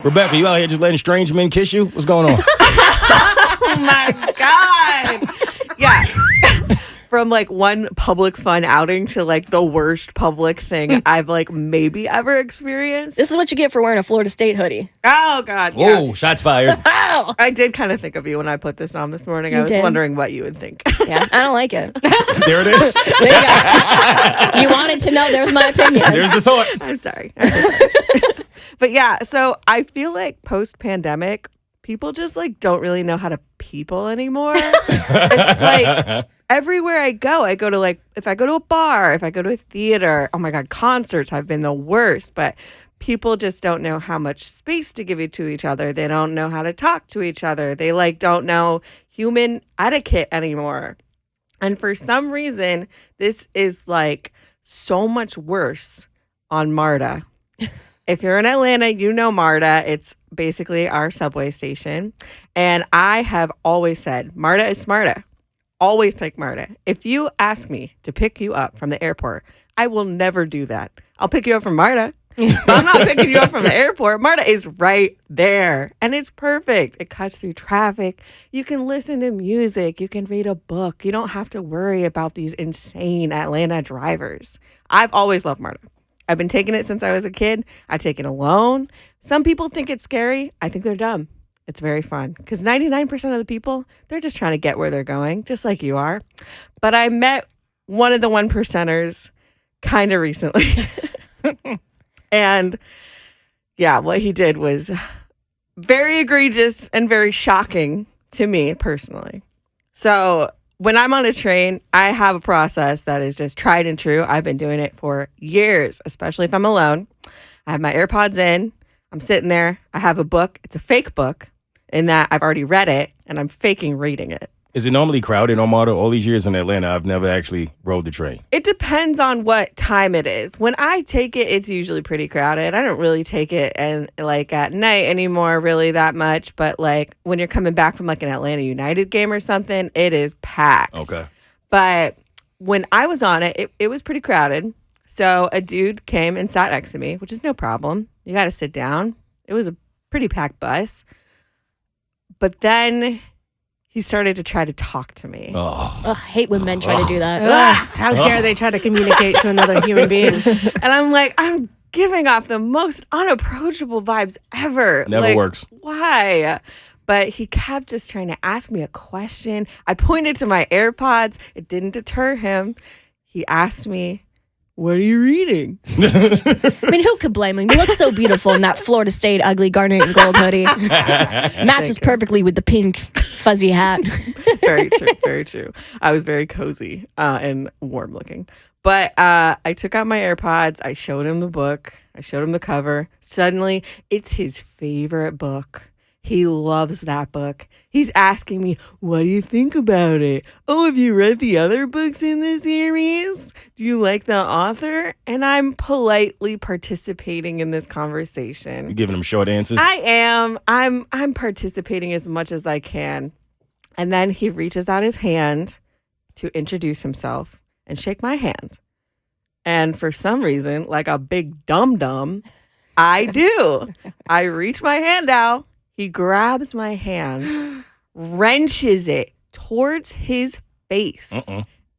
Rebecca, you out here just letting strange men kiss you? What's going on? Oh my God. Yeah. From like one public fun outing to like the worst public thing I've like maybe ever experienced. This is what you get for wearing a Florida State hoodie. Oh God. Yeah. Oh, shots fired. Ow! I did kind of think of you when I put this on this morning. I was wondering what you would think. Yeah, I don't like it. There it is. There you go. You wanted to know. There's my opinion. There's the thought. I'm sorry. But yeah, so I feel like post-pandemic, people just like don't really know how to people anymore. It's like everywhere I go to like, if I go to a bar, if I go to a theater, oh my God, concerts have been the worst, but people just don't know how much space to give it to each other. They don't know how to talk to each other. They like don't know human etiquette anymore. And for some reason, this is like so much worse on Marta. If you're in Atlanta, you know Marta. It's basically our subway station. And I have always said, Marta is smarta. Always take Marta. If you ask me to pick you up from the airport, I will never do that. I'll pick you up from Marta, but I'm not picking you up from the airport. Marta is right there. And it's perfect. It cuts through traffic. You can listen to music. You can read a book. You don't have to worry about these insane Atlanta drivers. I've always loved Marta. I've been taking it since I was a kid. I take it alone. Some people think it's scary. I think they're dumb. It's very fun because 99% of the people, they're just trying to get where they're going, just like you are. But I met one of the 1%ers kind of recently. And yeah, what he did was very egregious and very shocking to me personally. So when I'm on a train, I have a process that is just tried and true. I've been doing it for years, especially if I'm alone. I have my AirPods in. I'm sitting there. I have a book. It's a fake book in that I've already read it, and I'm faking reading it. Is it normally crowded on Marta? All these years in Atlanta, I've never actually rode the train. It depends on what time it is. When I take it, it's usually pretty crowded. I don't really take it and like at night anymore really that much. But like when you're coming back from like an Atlanta United game or something, it is packed. Okay. But when I was on it, it was pretty crowded. So a dude came and sat next to me, which is no problem. You got to sit down. It was a pretty packed bus. But then he started to try to talk to me. Oh. Ugh, I hate when men try to do that. How dare they try to communicate to another human being? And I'm like, I'm giving off the most unapproachable vibes ever. Never works. Why? But he kept just trying to ask me a question. I pointed to my AirPods. It didn't deter him. He asked me, "What are you reading?" I mean, who could blame him? You look so beautiful in that Florida State ugly garnet and gold hoodie. Matches perfectly with the pink fuzzy hat. Very true. Very true. I was very cozy and warm looking. But I took out my AirPods. I showed him the book. I showed him the cover. Suddenly, it's his favorite book. He loves that book. He's asking me, "What do you think about it? Oh, have you read the other books in the series? Do you like the author?" And I'm politely participating in this conversation. You giving him short answers? I am. I'm participating as much as I can. And then he reaches out his hand to introduce himself and shake my hand. And for some reason, like a big dum-dum, I do. I reach my hand out. He grabs my hand, wrenches it towards his face,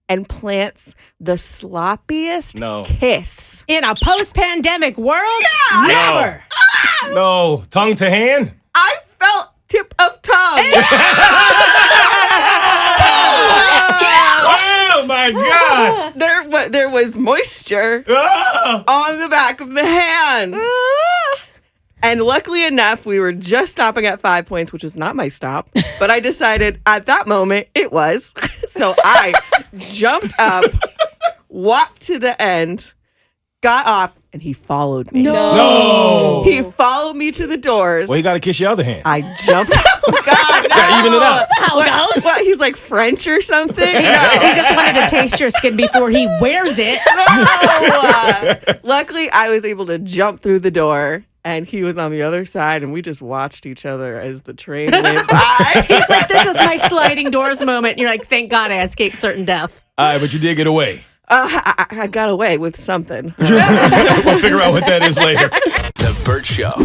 and plants the sloppiest kiss. In a post-pandemic world? Yeah. Never. No. Tongue to hand? I felt tip of tongue. Oh, my God. There was moisture on the back of the hand. And luckily enough, we were just stopping at 5 Points, which was not my stop. But I decided at that moment it was. So I jumped up, walked to the end, got off, and he followed me. No. He followed me to the doors. Well, you got to kiss your other hand. I jumped. Oh, God, no. Yeah, even it out. How it goes? What? He's like French or something? He just wanted to taste your skin before he wears it. No. Luckily, I was able to jump through the door. And he was on the other side, and we just watched each other as the train went by. He's like, "This is my sliding doors moment." And you're like, "Thank God I escaped certain death." All right, but you did get away. I got away with something. We'll figure out what that is later. The Bert Show.